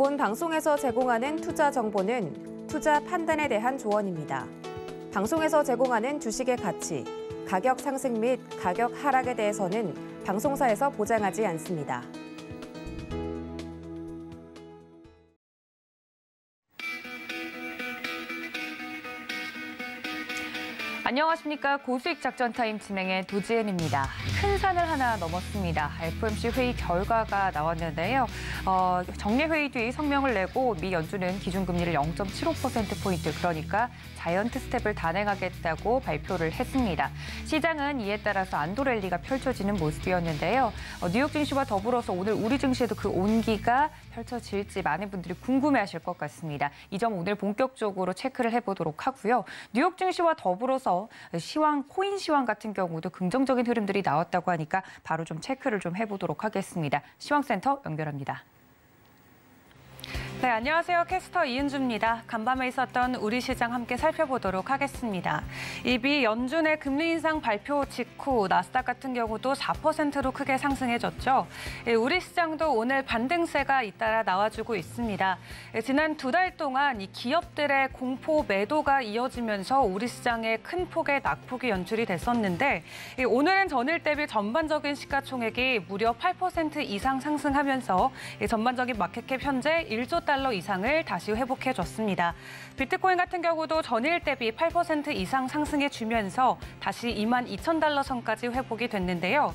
본 방송에서 제공하는 투자 정보는 투자 판단에 대한 조언입니다. 방송에서 제공하는 주식의 가치, 가격 상승 및 가격 하락에 대해서는 방송사에서 보장하지 않습니다. 안녕하십니까. 고수익 작전 타임 진행의 도지은입니다. 큰 산을 하나 넘었습니다. FOMC 회의 결과가 나왔는데요. 정례 회의 뒤 성명을 내고 미 연준은 기준금리를 0.75%포인트, 그러니까 자이언트 스텝을 단행하겠다고 발표를 했습니다. 시장은 이에 따라서 안도 랠리가 펼쳐지는 모습이었는데요. 뉴욕 증시와 더불어서 오늘 우리 증시에도 그 온기가 펼쳐질지 많은 분들이 궁금해하실 것 같습니다. 이 점 오늘 본격적으로 체크를 해보도록 하고요. 뉴욕 증시와 더불어서 코인 시황 같은 경우도 긍정적인 흐름들이 나왔다고 하니까 바로 좀 체크를 좀 해보도록 하겠습니다. 시황센터 연결합니다. 네, 안녕하세요. 캐스터 이은주입니다. 간밤에 있었던 우리 시장 함께 살펴보도록 하겠습니다. 미 연준의 금리 인상 발표 직후 나스닥 같은 경우도 4%로 크게 상승해졌죠. 우리 시장도 오늘 반등세가 잇따라 나와주고 있습니다. 지난 2달 동안 이 기업들의 공포 매도가 이어지면서 우리 시장에 큰 폭의 낙폭이 연출이 됐었는데 오늘은 전일 대비 전반적인 시가총액이 무려 8% 이상 상승하면서 전반적인 마켓캡 현재 1조 달러 이상을 다시 회복해줬습니다. 비트코인 같은 경우도 전일 대비 8% 이상 상승해주면서 다시 22,000달러 선까지 회복이 됐는데요.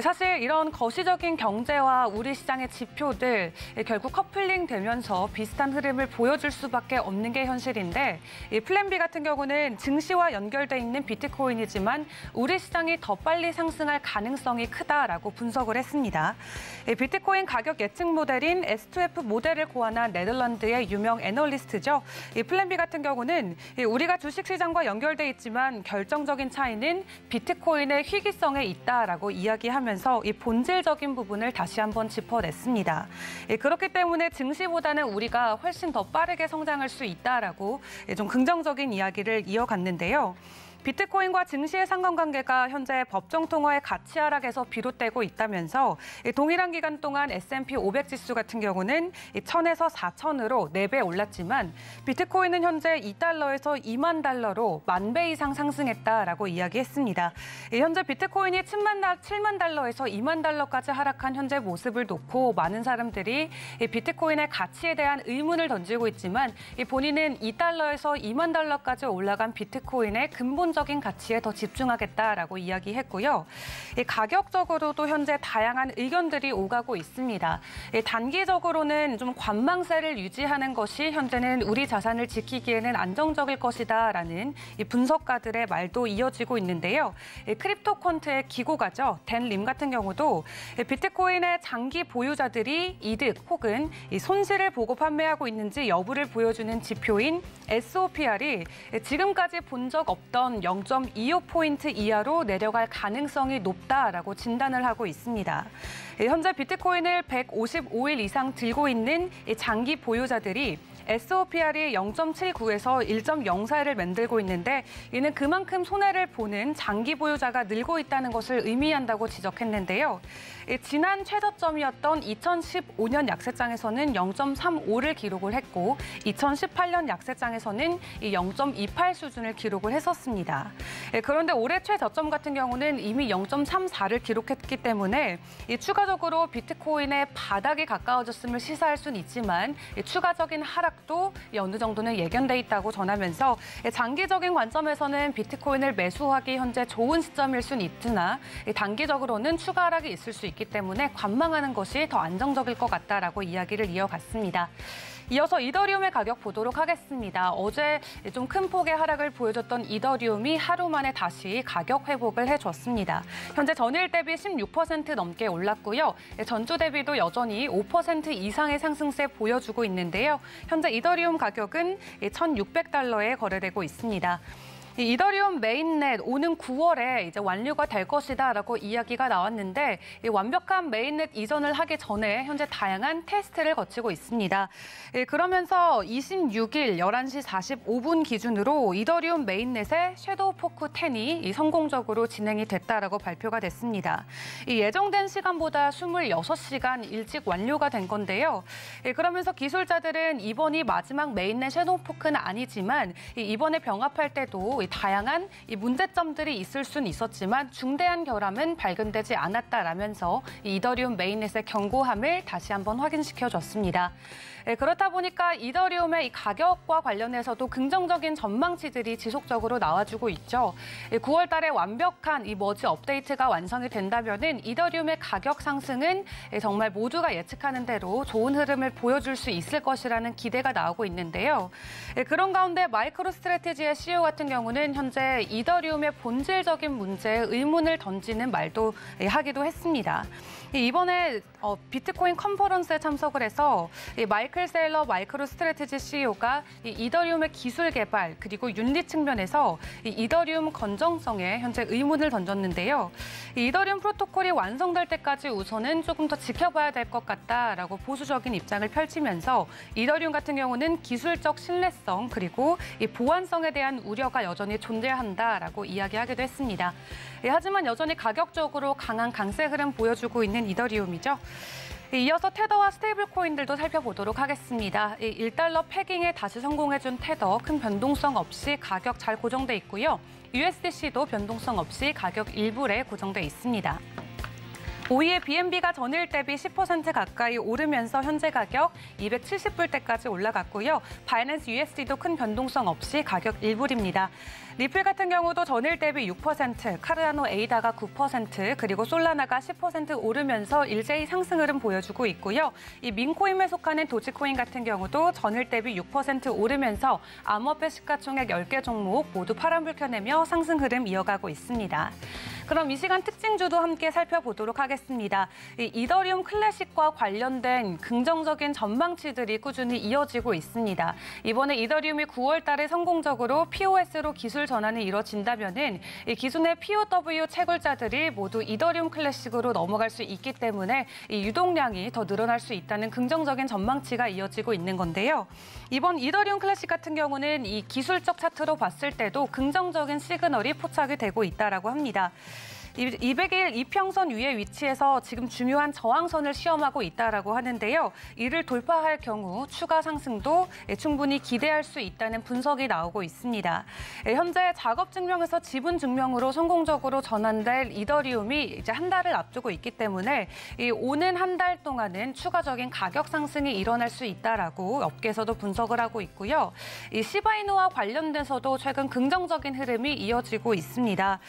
사실 이런 거시적인 경제와 우리 시장의 지표들 결국 커플링 되면서 비슷한 흐름을 보여줄 수밖에 없는 게 현실인데 플랜 B 같은 경우는 증시와 연결돼 있는 비트코인이지만 우리 시장이 더 빨리 상승할 가능성이 크다라고 분석을 했습니다. 비트코인 가격 예측 모델인 S2F 모델을 고안한 네덜란드의 유명 애널리스트죠. 플랜 B 같은 경우는 우리가 주식시장과 연결돼 있지만 결정적인 차이는 비트코인의 희귀성에 있다라고 이야기합니다. 하면서 이 본질적인 부분을 다시 한번 짚어냈습니다. 그렇기 때문에 증시보다는 우리가 훨씬 더 빠르게 성장할 수 있다라고 좀 긍정적인 이야기를 이어갔는데요. 비트코인과 증시의 상관관계가 현재 법정 통화의 가치 하락에서 비롯되고 있다면서 동일한 기간 동안 S&P 500 지수 같은 경우는 1,000에서 4,000으로 4배 올랐지만 비트코인은 현재 2달러에서 2만 달러로 10,000배 이상 상승했다라고 이야기했습니다. 현재 비트코인이 7만 달러에서 2만 달러까지 하락한 현재 모습을 놓고 많은 사람들이 비트코인의 가치에 대한 의문을 던지고 있지만 본인은 2달러에서 2만 달러까지 올라간 비트코인의 근본 적인 가치에 더 집중하겠다라고 이야기했고요. 가격적으로도 현재 다양한 의견들이 오가고 있습니다. 단기적으로는 좀 관망세를 유지하는 것이 현재는 우리 자산을 지키기에는 안정적일 것이다라는 분석가들의 말도 이어지고 있는데요. 크립토 퀀트의 기고가죠. 댄 림 같은 경우도 비트코인의 장기 보유자들이 이득 혹은 손실을 보고 판매하고 있는지 여부를 보여주는 지표인 SOPR이 지금까지 본 적 없던 0.25포인트 이하로 내려갈 가능성이 높다라고 진단을 하고 있습니다. 현재 비트코인을 155일 이상 들고 있는 장기 보유자들이 SOPR이 0.79에서 1.04를 만들고 있는데 이는 그만큼 손해를 보는 장기 보유자가 늘고 있다는 것을 의미한다고 지적했는데요. 지난 최저점이었던 2015년 약세장에서는 0.35를 기록을 했고 2018년 약세장에서는 0.28 수준을 기록을 했었습니다. 그런데 올해 최저점 같은 경우는 이미 0.34를 기록했기 때문에 추가적으로 비트코인의 바닥이 가까워졌음을 시사할 수는 있지만 추가적인 하락도 어느 정도는 예견돼 있다고 전하면서 장기적인 관점에서는 비트코인을 매수하기 현재 좋은 시점일 수는 있으나 단기적으로는 추가 하락이 있을 수 있기 때문에 관망하는 것이 더 안정적일 것 같다라고 이야기를 이어갔습니다. 이어서 이더리움의 가격 보도록 하겠습니다. 어제 좀 큰 폭의 하락을 보여줬던 이더리움이 하루 만에 다시 가격 회복을 해줬습니다. 현재 전일 대비 16% 넘게 올랐고요. 전주 대비도 여전히 5% 이상의 상승세 보여주고 있는데요. 현재 이더리움 가격은 1,600달러에 거래되고 있습니다. 이 이더리움 메인넷 오는 9월에 이제 완료가 될 것이다라고 이야기가 나왔는데 이 완벽한 메인넷 이전을 하기 전에 현재 다양한 테스트를 거치고 있습니다. 그러면서 26일 11시 45분 기준으로 이더리움 메인넷의 섀도우 포크 10이 성공적으로 진행이 됐다라고 발표가 됐습니다. 이 예정된 시간보다 26시간 일찍 완료가 된 건데요. 그러면서 기술자들은 이번이 마지막 메인넷 섀도우 포크는 아니지만 이번에 병합할 때도 다양한 문제점들이 있을 수는 있었지만 중대한 결함은 발견되지 않았다라면서 이더리움 메인넷의 견고함을 다시 한번 확인시켜줬습니다. 그렇다 보니까 이더리움의 이 가격과 관련해서도 긍정적인 전망치들이 지속적으로 나와주고 있죠. 9월 달에 완벽한 이 머지 업데이트가 완성이 된다면은 이더리움의 가격 상승은 정말 모두가 예측하는 대로 좋은 흐름을 보여줄 수 있을 것이라는 기대가 나오고 있는데요. 그런 가운데 마이크로스트래티지의 CEO 같은 경우는 현재 이더리움의 본질적인 문제에 의문을 던지는 말도 하기도 했습니다. 이번에 비트코인 컨퍼런스에 참석을 해서 마이클 세일러 마이크로스트래티지 CEO가 이더리움의 기술 개발 그리고 윤리 측면에서 이더리움 건정성에 현재 의문을 던졌는데요. 이더리움 프로토콜이 완성될 때까지 우선은 조금 더 지켜봐야 될 것 같다라고 보수적인 입장을 펼치면서 이더리움 같은 경우는 기술적 신뢰성 그리고 이 보안성에 대한 우려가 여전히 존재한다라고 이야기하기도 했습니다. 하지만 여전히 가격적으로 강한 강세 흐름 보여주고 있는 이더리움이죠. 이어서 테더와 스테이블 코인들도 살펴보도록 하겠습니다. 1달러 패깅에 다시 성공해준 테더 큰 변동성 없이 가격 잘 고정돼 있고요. USDC도 변동성 없이 가격 일부에 고정돼 있습니다. 5위의 BNB가 전일 대비 10% 가까이 오르면서 현재 가격 270불대까지 올라갔고요. 바이낸스 USD도 큰 변동성 없이 가격 1불입니다. 리플 같은 경우도 전일 대비 6%, 카르다노 에이다가 9%, 그리고 솔라나가 10% 오르면서 일제히 상승 흐름 보여주고 있고요. 이 민코인에 속하는 도지코인 같은 경우도 전일 대비 6% 오르면서 암호화폐 시가총액 10개 종목 모두 파란불 켜내며 상승 흐름 이어가고 있습니다. 그럼 이 시간 특징주도 함께 살펴보도록 하겠습니다. 이더리움 클래식과 관련된 긍정적인 전망치들이 꾸준히 이어지고 있습니다. 이번에 이더리움이 9월 달에 성공적으로 POS로 기술 전환이 이뤄진다면은 기존의 POW 채굴자들이 모두 이더리움 클래식으로 넘어갈 수 있기 때문에 이 유동량이 더 늘어날 수 있다는 긍정적인 전망치가 이어지고 있는 건데요. 이번 이더리움 클래식 같은 경우는 이 기술적 차트로 봤을 때도 긍정적인 시그널이 포착이 되고 있다라고 합니다. 200일 이평선 위에 위치해서 지금 중요한 저항선을 시험하고 있다라고 하는데요. 이를 돌파할 경우 추가 상승도 충분히 기대할 수 있다는 분석이 나오고 있습니다. 현재 작업 증명에서 지분 증명으로 성공적으로 전환될 이더리움이 이제 한 달을 앞두고 있기 때문에 오는 한 달 동안은 추가적인 가격 상승이 일어날 수 있다라고 업계에서도 분석을 하고 있고요. 이 시바이누와 관련돼서도 최근 긍정적인 흐름이 이어지고 있습니다.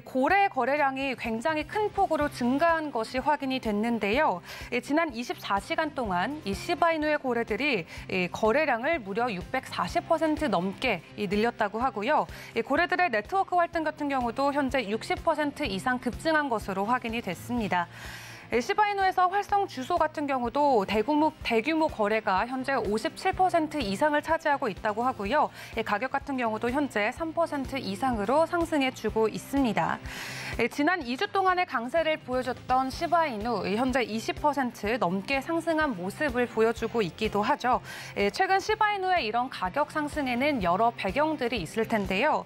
고래 거래량 이 굉장히 큰 폭으로 증가한 것이 확인이 됐는데요. 지난 24시간 동안 이 시바이누의 고래들이 거래량을 무려 640% 넘게 늘렸다고 하고요. 고래들의 네트워크 활동 같은 경우도 현재 60% 이상 급증한 것으로 확인이 됐습니다. 시바이누에서 활성 주소 같은 경우도 대규모 거래가 현재 57% 이상을 차지하고 있다고 하고요. 가격 같은 경우도 현재 3% 이상으로 상승해주고 있습니다. 지난 2주 동안의 강세를 보여줬던 시바이누, 현재 20% 넘게 상승한 모습을 보여주고 있기도 하죠. 최근 시바이누의 이런 가격 상승에는 여러 배경들이 있을 텐데요.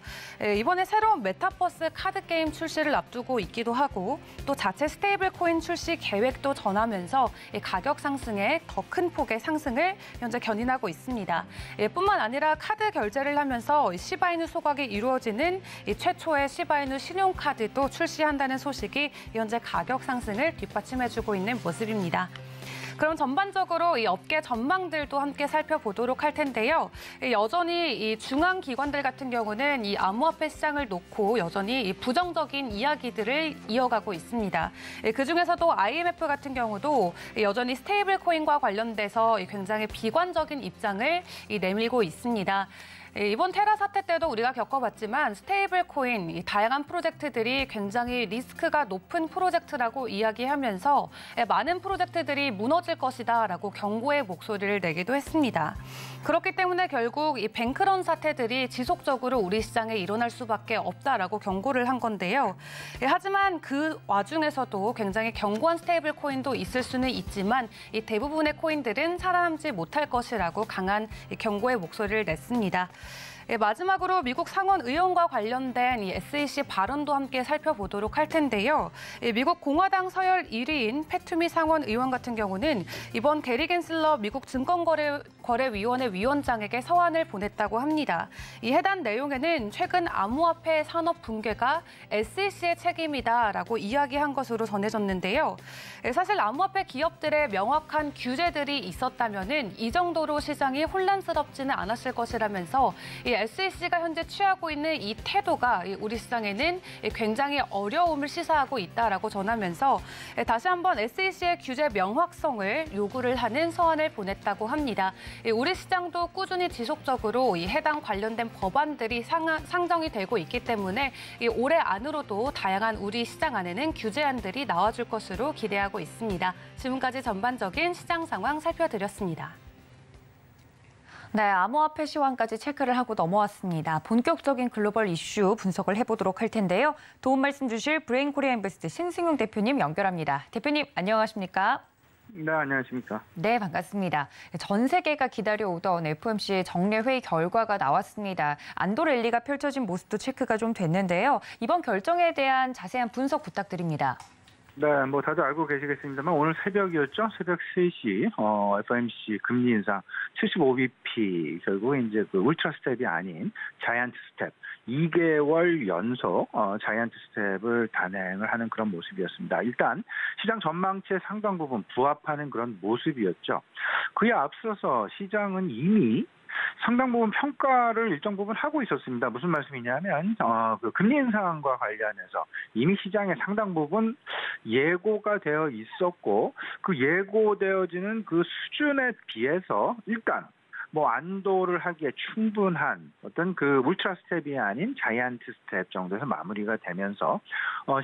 이번에 새로운 메타버스 카드 게임 출시를 앞두고 있기도 하고 또 자체 스테이블 코인 출시 계획도 전하면서 가격 상승에 더 큰 폭의 상승을 현재 견인하고 있습니다. 뿐만 아니라 카드 결제를 하면서 시바이누 소각이 이루어지는 최초의 시바이누 신용카드도 출시한다는 소식이 현재 가격 상승을 뒷받침해주고 있는 모습입니다. 그럼 전반적으로 이 업계 전망들도 함께 살펴보도록 할 텐데요. 여전히 이 중앙 기관들 같은 경우는 이 암호화폐 시장을 놓고 여전히 이 부정적인 이야기들을 이어가고 있습니다. 그중에서도 IMF 같은 경우도 여전히 스테이블 코인과 관련돼서 굉장히 비관적인 입장을 내밀고 있습니다. 이번 테라 사태 때도 우리가 겪어봤지만 스테이블 코인, 이 다양한 프로젝트들이 굉장히 리스크가 높은 프로젝트라고 이야기하면서 많은 프로젝트들이 무너질 것이다라고 경고의 목소리를 내기도 했습니다. 그렇기 때문에 결국 이 뱅크런 사태들이 지속적으로 우리 시장에 일어날 수밖에 없다라고 경고를 한 건데요. 하지만 그 와중에서도 굉장히 견고한 스테이블 코인도 있을 수는 있지만 이 대부분의 코인들은 살아남지 못할 것이라고 강한 경고의 목소리를 냈습니다. 마지막으로 미국 상원 의원과 관련된 이 SEC 발언도 함께 살펴보도록 할 텐데요. 미국 공화당 서열 1위인 패투미 상원 의원 같은 경우는 이번 게리 겐슬러 미국 증권거래위원회 위원장에게 서한을 보냈다고 합니다. 이 해당 내용에는 최근 암호화폐 산업 붕괴가 SEC의 책임이다라고 이야기한 것으로 전해졌는데요. 사실 암호화폐 기업들의 명확한 규제들이 있었다면은 이 정도로 시장이 혼란스럽지는 않았을 것이라면서 이 SEC가 현재 취하고 있는 이 태도가 우리 시장에는 굉장히 어려움을 시사하고 있다라고 전하면서 다시 한번 SEC의 규제 명확성을 요구를 하는 서한을 보냈다고 합니다. 우리 시장도 꾸준히 지속적으로 이 해당 관련된 법안들이 상정이 되고 있기 때문에 올해 안으로도 다양한 우리 시장 안에는 규제안들이 나와줄 것으로 기대하고 있습니다. 지금까지 전반적인 시장 상황 살펴드렸습니다. 네, 암호화폐 시황까지 체크를 하고 넘어왔습니다. 본격적인 글로벌 이슈 분석을 해보도록 할 텐데요. 도움 말씀 주실 브레인 코리아 인베스트 신승용 대표님 연결합니다. 대표님 안녕하십니까? 네, 안녕하십니까? 네, 반갑습니다. 전 세계가 기다려오던 FOMC 정례 회의 결과가 나왔습니다. 안도 랠리가 펼쳐진 모습도 체크가 좀 됐는데요. 이번 결정에 대한 자세한 분석 부탁드립니다. 네, 뭐 다들 알고 계시겠습니다만 오늘 새벽이었죠. 새벽 3시 FOMC 금리 인상 75bp 결국 이제 그 울트라 스텝이 아닌 자이언트 스텝 2개월 연속 자이언트 스텝을 단행을 하는 그런 모습이었습니다. 일단 시장 전망치의 상당 부분 부합하는 그런 모습이었죠. 그에 앞서서 시장은 이미 상당 부분 평가를 일정 부분 하고 있었습니다. 무슨 말씀이냐면 그 금리 인상과 관련해서 이미 시장에 상당 부분 예고가 되어 있었고 그 예고되어지는 그 수준에 비해서 일단 뭐 안도를 하기에 충분한 어떤 그 울트라 스텝이 아닌 자이언트 스텝 정도에서 마무리가 되면서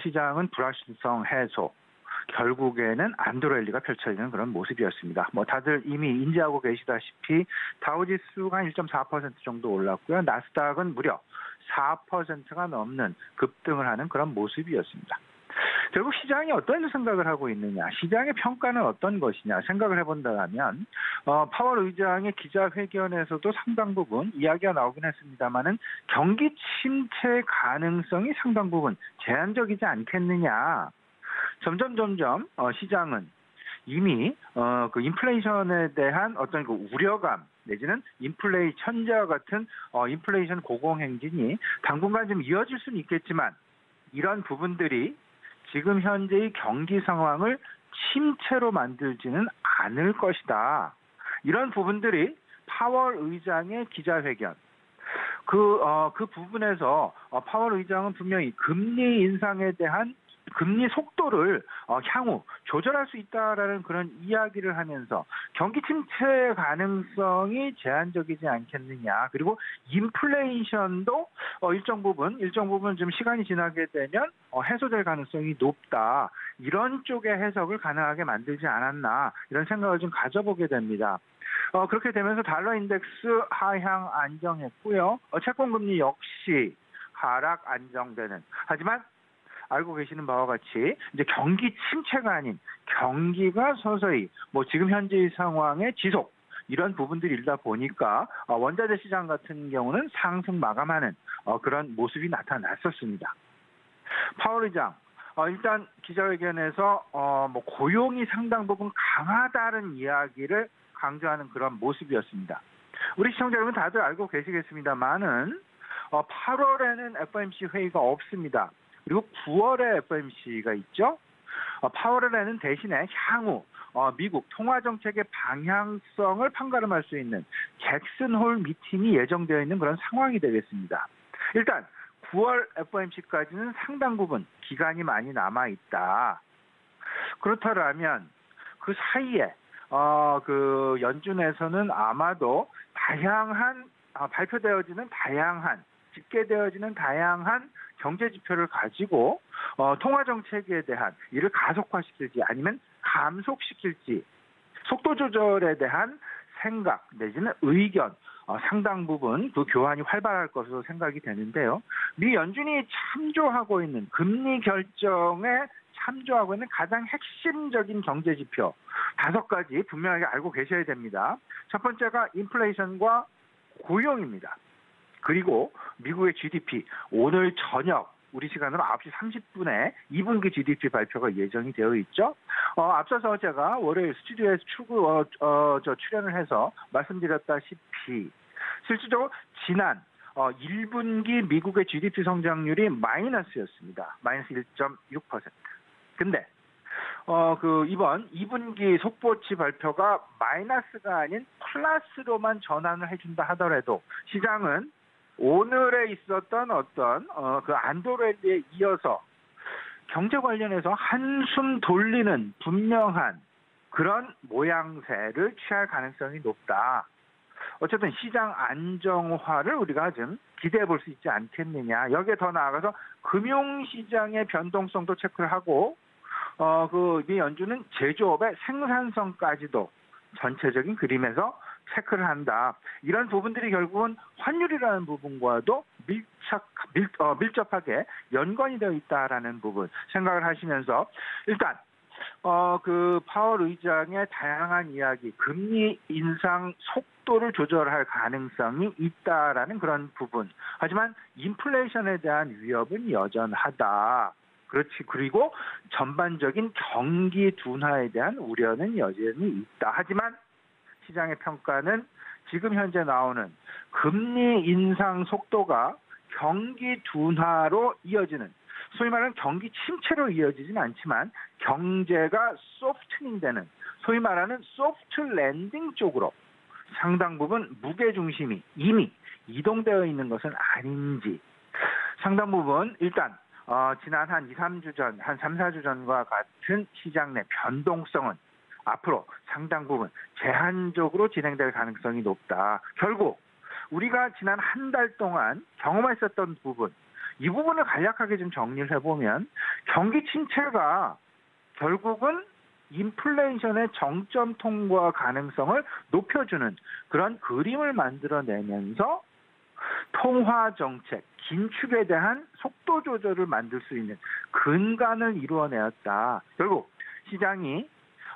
시장은 불확실성 해소 결국에는 안도 랠리가 펼쳐지는 그런 모습이었습니다. 뭐 다들 이미 인지하고 계시다시피 다우지수가 한 1.4% 정도 올랐고요. 나스닥은 무려 4%가 넘는 급등을 하는 그런 모습이었습니다. 결국 시장이 어떤 생각을 하고 있느냐, 시장의 평가는 어떤 것이냐 생각을 해본다면 파월 의장의 기자회견에서도 상당 부분 이야기가 나오긴 했습니다만은 경기 침체 가능성이 상당 부분 제한적이지 않겠느냐. 점점 시장은 이미 그 인플레이션에 대한 어떤 그 우려감 내지는 인플레이션과 같은 인플레이션 고공행진이 당분간 좀 이어질 수는 있겠지만 이런 부분들이 지금 현재의 경기 상황을 침체로 만들지는 않을 것이다. 이런 부분들이 파월 의장의 기자회견 그 부분에서 파월 의장은 분명히 금리 인상에 대한 금리 속도를 향후 조절할 수 있다라는 그런 이야기를 하면서 경기 침체 가능성이 제한적이지 않겠느냐. 그리고 인플레이션도 일정 부분 좀 시간이 지나게 되면 해소될 가능성이 높다. 이런 쪽의 해석을 가능하게 만들지 않았나. 이런 생각을 좀 가져보게 됩니다. 그렇게 되면서 달러 인덱스 하향 안정했고요. 채권금리 역시 하락 안정되는. 하지만 알고 계시는 바와 같이 이제 경기 침체가 아닌 경기가 서서히 뭐 지금 현재의 상황의 지속 이런 부분들이 일다 보니까 원자재 시장 같은 경우는 상승 마감하는 그런 모습이 나타났었습니다. 파월 의장 일단 기자회견에서 뭐 고용이 상당 부분 강하다는 이야기를 강조하는 그런 모습이었습니다. 우리 시청자 여러분 다들 알고 계시겠습니다만은 8월에는 FOMC 회의가 없습니다. 그리고 9월에 FOMC가 있죠. 8월에는 대신에 향후 미국 통화정책의 방향성을 판가름할 수 있는 잭슨홀 미팅이 예정되어 있는 그런 상황이 되겠습니다. 일단 9월 FOMC까지는 상당 부분 기간이 많이 남아있다. 그렇다면 그 사이에 그 연준에서는 아마도 다양한 발표되어지는 다양한 집계되어지는 다양한 경제 지표를 가지고 통화 정책에 대한 이를 가속화시킬지 아니면 감속시킬지 속도 조절에 대한 생각 내지는 의견 상당 부분 그 교환이 활발할 것으로 생각이 되는데요. 미 연준이 참조하고 있는 금리 결정에 참조하고 있는 가장 핵심적인 경제 지표 5가지 분명하게 알고 계셔야 됩니다. 첫 번째가 인플레이션과 고용입니다. 그리고 미국의 GDP 오늘 저녁 우리 시간으로 9시 30분에 2분기 GDP 발표가 예정이 되어 있죠. 앞서서 제가 월요일 스튜디오에서 출연을 해서 말씀드렸다시피 실질적으로 지난 1분기 미국의 GDP 성장률이 마이너스였습니다. 마이너스 1.6%. 근데 이번 2분기 속보치 발표가 마이너스가 아닌 플러스로만 전환을 해준다 하더라도 시장은 오늘에 있었던 어떤 그 안도렐리에 이어서 경제 관련해서 한숨 돌리는 분명한 그런 모양새를 취할 가능성이 높다. 어쨌든 시장 안정화를 우리가 좀 기대해 볼 수 있지 않겠느냐. 여기에 더 나아가서 금융시장의 변동성도 체크를 하고 미 연준은 제조업의 생산성까지도 전체적인 그림에서 체크를 한다. 이런 부분들이 결국은 환율이라는 부분과도 밀접하게 연관이 되어 있다라는 부분 생각을 하시면서 일단 파월 의장의 다양한 이야기, 금리 인상 속도를 조절할 가능성이 있다라는 그런 부분. 하지만 인플레이션에 대한 위협은 여전하다. 그렇지. 그리고 전반적인 경기 둔화에 대한 우려는 여전히 있다. 하지만 시장의 평가는 지금 현재 나오는 금리 인상 속도가 경기 둔화로 이어지는 소위 말하는 경기 침체로 이어지진 않지만 경제가 소프트닝되는 소위 말하는 소프트 랜딩 쪽으로 상당 부분 무게중심이 이미 이동되어 있는 것은 아닌지 상당 부분 일단 지난 한 2, 3주 전, 한 3, 4주 전과 같은 시장 내 변동성은 앞으로 상당 부분 제한적으로 진행될 가능성이 높다. 결국 우리가 지난 한 달 동안 경험했었던 부분, 이 부분을 간략하게 좀 정리를 해보면 경기 침체가 결국은 인플레이션의 정점 통과 가능성을 높여주는 그런 그림을 만들어내면서 통화 정책, 긴축에 대한 속도 조절을 만들 수 있는 근간을 이루어내었다. 결국 시장이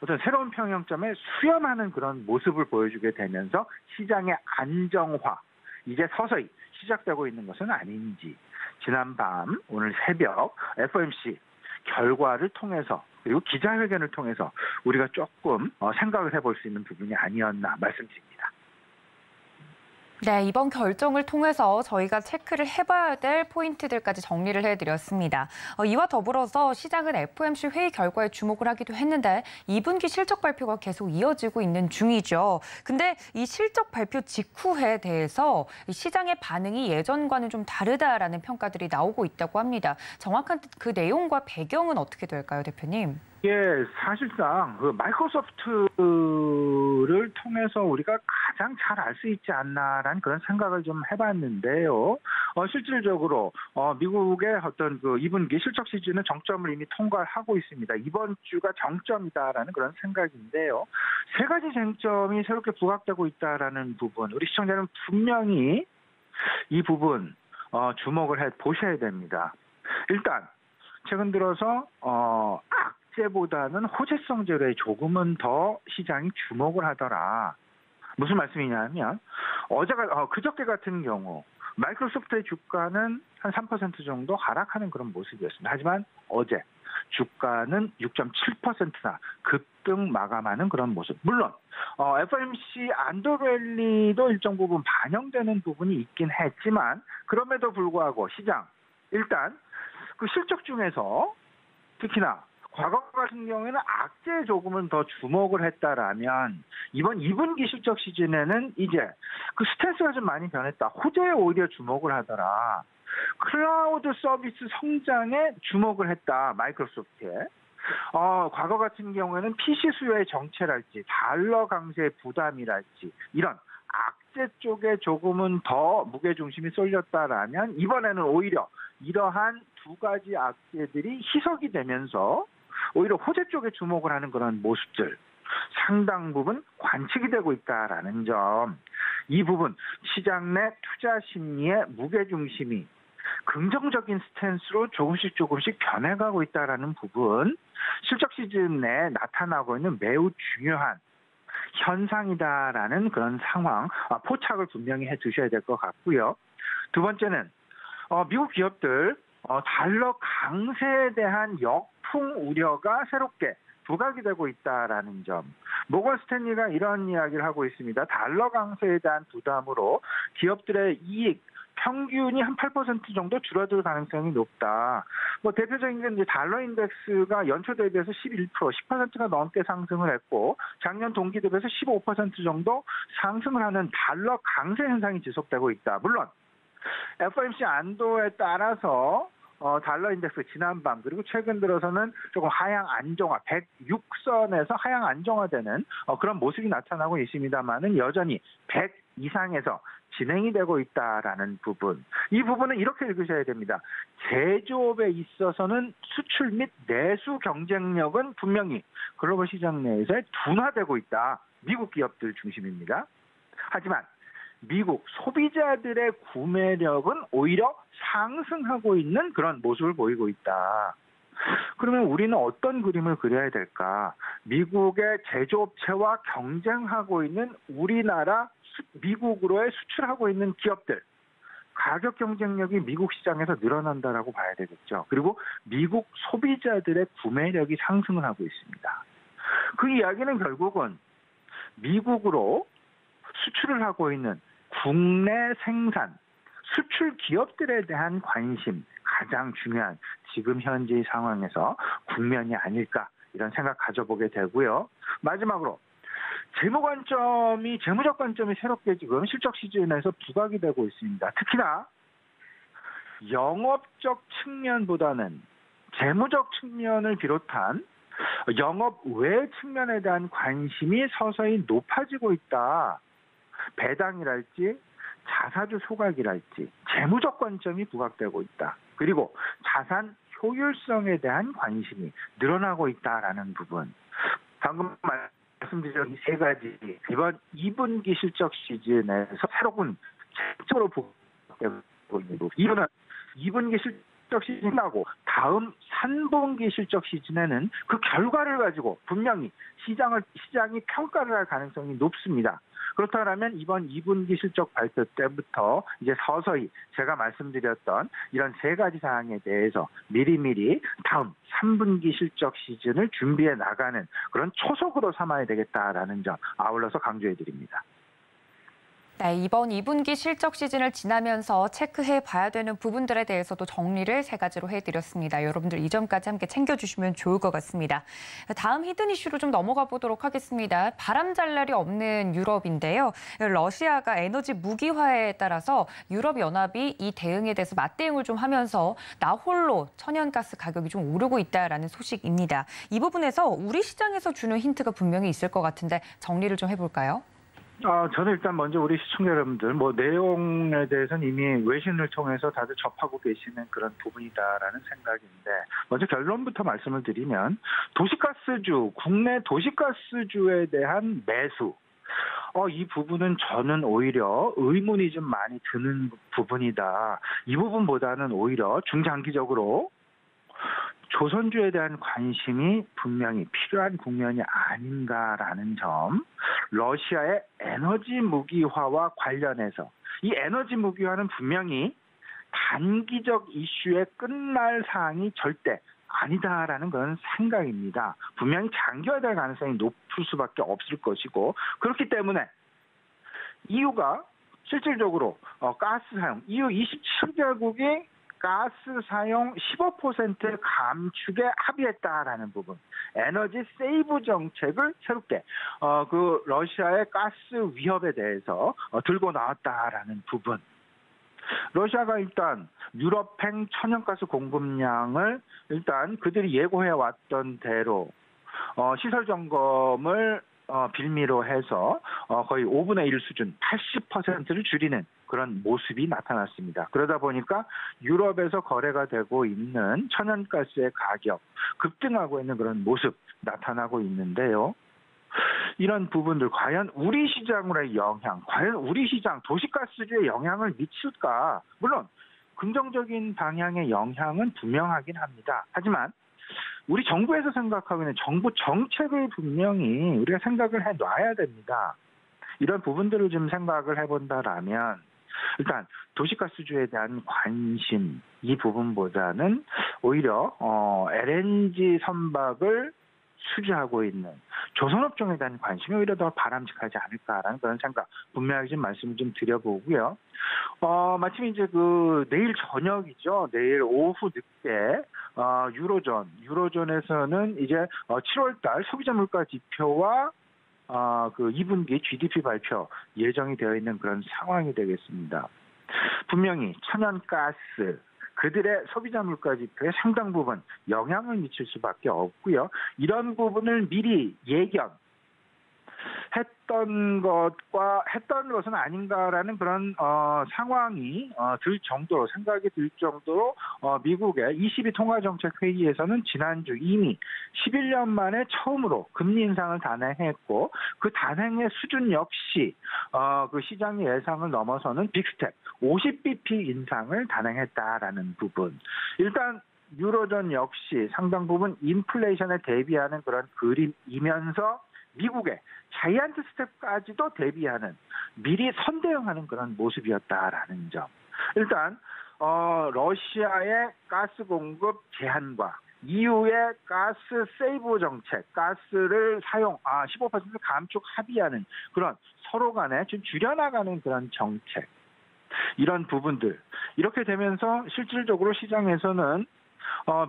어떤 새로운 평형점에 수렴하는 그런 모습을 보여주게 되면서 시장의 안정화, 이제 서서히 시작되고 있는 것은 아닌지 지난밤 오늘 새벽 FOMC 결과를 통해서 그리고 기자회견을 통해서 우리가 조금 생각을 해볼 수 있는 부분이 아니었나 말씀드립니다. 네, 이번 결정을 통해서 저희가 체크를 해봐야 될 포인트들까지 정리를 해드렸습니다. 이와 더불어서 시장은 FOMC 회의 결과에 주목을 하기도 했는데 2분기 실적 발표가 계속 이어지고 있는 중이죠. 근데 이 실적 발표 직후에 대해서 시장의 반응이 예전과는 좀 다르다라는 평가들이 나오고 있다고 합니다. 정확한 그 내용과 배경은 어떻게 될까요, 대표님? 예, 사실상 마이크로소프트를 통해서 우리가 가장 잘 알 수 있지 않나라는 그런 생각을 좀 해봤는데요. 실질적으로 미국의 어떤 2분기 실적 시즌은 정점을 이미 통과를 하고 있습니다. 이번 주가 정점이다라는 그런 생각인데요. 3가지 쟁점이 새롭게 부각되고 있다라는 부분, 우리 시청자는 분명히 이 부분 주목을 해 보셔야 됩니다. 일단 최근 들어서 악재보다는 호재성 제로에 조금은 더 시장이 주목을 하더라. 무슨 말씀이냐면 그저께 같은 경우 마이크로소프트의 주가는 한 3% 정도 하락하는 그런 모습이었습니다. 하지만 어제 주가는 6.7%나 급등 마감하는 그런 모습. 물론 FOMC 안도랠리도 일정 부분 반영되는 부분이 있긴 했지만 그럼에도 불구하고 시장 일단 그 실적 중에서 특히나 과거 같은 경우에는 악재에 조금은 더 주목을 했다라면 이번 2분기 실적 시즌에는 이제 그 스탠스가 좀 많이 변했다. 호재에 오히려 주목을 하더라. 클라우드 서비스 성장에 주목을 했다. 마이크로소프트에. 과거 같은 경우에는 PC 수요의 정체랄지 달러 강세의 부담이랄지 이런 악재 쪽에 조금은 더 무게중심이 쏠렸다라면 이번에는 오히려 이러한 두 가지 악재들이 희석이 되면서 오히려 호재 쪽에 주목을 하는 그런 모습들 상당 부분 관측이 되고 있다라는 점. 이 부분 시장 내 투자 심리의 무게중심이 긍정적인 스탠스로 조금씩 변해가고 있다라는 부분 실적 시즌 내에 나타나고 있는 매우 중요한 현상이다라는 그런 상황 포착을 분명히 해두셔야 될 것 같고요. 두 번째는 미국 기업들 달러 강세에 대한 역풍 우려가 새롭게 부각이 되고 있다라는 점. 모건 스탠리가 이런 이야기를 하고 있습니다. 달러 강세에 대한 부담으로 기업들의 이익 평균이 한 8% 정도 줄어들 가능성이 높다. 대표적인 게 이제 달러 인덱스가 연초 대비해서 11%, 10%가 넘게 상승을 했고 작년 동기 대비해서 15% 정도 상승을 하는 달러 강세 현상이 지속되고 있다. 물론 FOMC 안도에 따라서 달러 인덱스 지난밤 그리고 최근 들어서는 조금 하향 안정화 106선에서 하향 안정화되는 그런 모습이 나타나고 있습니다만은 여전히 100 이상에서 진행이 되고 있다라는 부분. 이 부분은 이렇게 읽으셔야 됩니다. 제조업에 있어서는 수출 및 내수 경쟁력은 분명히 글로벌 시장 내에서 둔화되고 있다. 미국 기업들 중심입니다. 하지만 미국 소비자들의 구매력은 오히려 상승하고 있는 그런 모습을 보이고 있다. 그러면 우리는 어떤 그림을 그려야 될까? 미국의 제조업체와 경쟁하고 있는 우리나라 미국으로의 수출하고 있는 기업들. 가격 경쟁력이 미국 시장에서 늘어난다라고 봐야 되겠죠. 그리고 미국 소비자들의 구매력이 상승을 하고 있습니다. 그 이야기는 결국은 미국으로 수출을 하고 있는 국내 생산, 수출 기업들에 대한 관심, 가장 중요한 지금 현재의 상황에서 국면이 아닐까 이런 생각 가져보게 되고요. 마지막으로 재무적 관점이 새롭게 지금 실적 시즌에서 부각이 되고 있습니다. 특히나 영업적 측면보다는 재무적 측면을 비롯한 영업 외 측면에 대한 관심이 서서히 높아지고 있다. 배당이랄지 자사주 소각이랄지 재무적 관점이 부각되고 있다. 그리고 자산 효율성에 대한 관심이 늘어나고 있다라는 부분. 방금 말씀드린 이 세 가지 이번 2분기 실적 시즌에서 새로운 쟁점으로 부각되고 있는 부분. 이거는 2분기 실적 시즌이 나고 다음 3분기 실적 시즌에는 그 결과를 가지고 분명히 시장이 평가를 할 가능성이 높습니다. 그렇다면 이번 2분기 실적 발표 때부터 이제 서서히 제가 말씀드렸던 이런 세 가지 사항에 대해서 미리미리 다음 3분기 실적 시즌을 준비해 나가는 그런 초석으로 삼아야 되겠다라는 점 아울러서 강조해 드립니다. 네, 이번 2분기 실적 시즌을 지나면서 체크해 봐야 되는 부분들에 대해서도 정리를 세 가지로 해드렸습니다. 여러분들 이 점까지 함께 챙겨주시면 좋을 것 같습니다. 다음 히든 이슈로 좀 넘어가 보도록 하겠습니다. 바람잘 날이 없는 유럽인데요. 러시아가 에너지 무기화에 따라서 유럽연합이 이 대응에 대해서 맞대응을 좀 하면서 나 홀로 천연가스 가격이 좀 오르고 있다라는 소식입니다. 이 부분에서 우리 시장에서 주는 힌트가 분명히 있을 것 같은데 정리를 좀 해볼까요? 저는 일단 먼저 우리 시청자 여러분들 내용에 대해서는 이미 외신을 통해서 다들 접하고 계시는 그런 부분이다라는 생각인데 먼저 결론부터 말씀을 드리면 국내 도시가스주에 대한 매수 이 부분은 저는 오히려 의문이 좀 많이 드는 부분이다. 이 부분보다는 오히려 중장기적으로 조선주에 대한 관심이 분명히 필요한 국면이 아닌가라는 점, 러시아의 에너지 무기화와 관련해서 이 에너지 무기화는 분명히 단기적 이슈의 끝날 사항이 절대 아니다라는 그런 생각입니다. 분명히 장기화될 가능성이 높을 수밖에 없을 것이고 그렇기 때문에 EU가 실질적으로 가스 사용, EU 27개국이 가스 사용 15% 감축에 합의했다라는 부분. 에너지 세이브 정책을 새롭게 그 러시아의 가스 위협에 대해서 들고 나왔다라는 부분. 러시아가 일단 유럽행 천연가스 공급량을 일단 그들이 예고해 왔던 대로 시설 점검을 빌미로 해서 거의 5분의 1 수준 80%를 줄이는 그런 모습이 나타났습니다. 그러다 보니까 유럽에서 거래가 되고 있는 천연가스의 가격 급등하고 있는 그런 모습 나타나고 있는데요. 이런 부분들 과연 우리 시장으로의 영향, 과연 우리 시장 도시가스주에 영향을 미칠까? 물론 긍정적인 방향의 영향은 분명하긴 합니다. 하지만 우리 정부에서 생각하고 있는 정부 정책을 분명히 우리가 생각을 해놔야 됩니다. 이런 부분들을 좀 생각을 해본다라면 일단 도시가스주에 대한 관심 이 부분보다는 오히려 LNG 선박을 수주하고 있는 조선업종에 대한 관심이 오히려 더 바람직하지 않을까라는 그런 생각 분명하게 좀 말씀을 좀 드려보고요. 마침 이제 내일 저녁이죠. 내일 오후 늦게 유로존에서는 이제 7월달 소비자 물가 지표와 2분기 GDP 발표 예정이 되어 있는 그런 상황이 되겠습니다. 분명히 천연가스 그들의 소비자 물가 지표에 상당 부분 영향을 미칠 수밖에 없고요. 이런 부분을 미리 했던 것은 아닌가라는 그런 상황이 생각이 들 정도로 미국의 22 통화정책회의에서는 지난주 이미 11년 만에 처음으로 금리 인상을 단행했고 그 단행의 수준 역시 그 시장 예상을 넘어서는 빅스텝 50bp 인상을 단행했다라는 부분. 일단 유로존 역시 상당 부분 인플레이션에 대비하는 그런 그림이면서 미국의 자이언트 스텝까지도 대비하는 미리 선대응하는 그런 모습이었다라는 점. 일단 러시아의 가스 공급 제한과 EU의 가스 세이브 정책, 가스를 사용 15% 감축 합의하는 그런 서로 간에 좀 줄여나가는 그런 정책. 이런 부분들 이렇게 되면서 실질적으로 시장에서는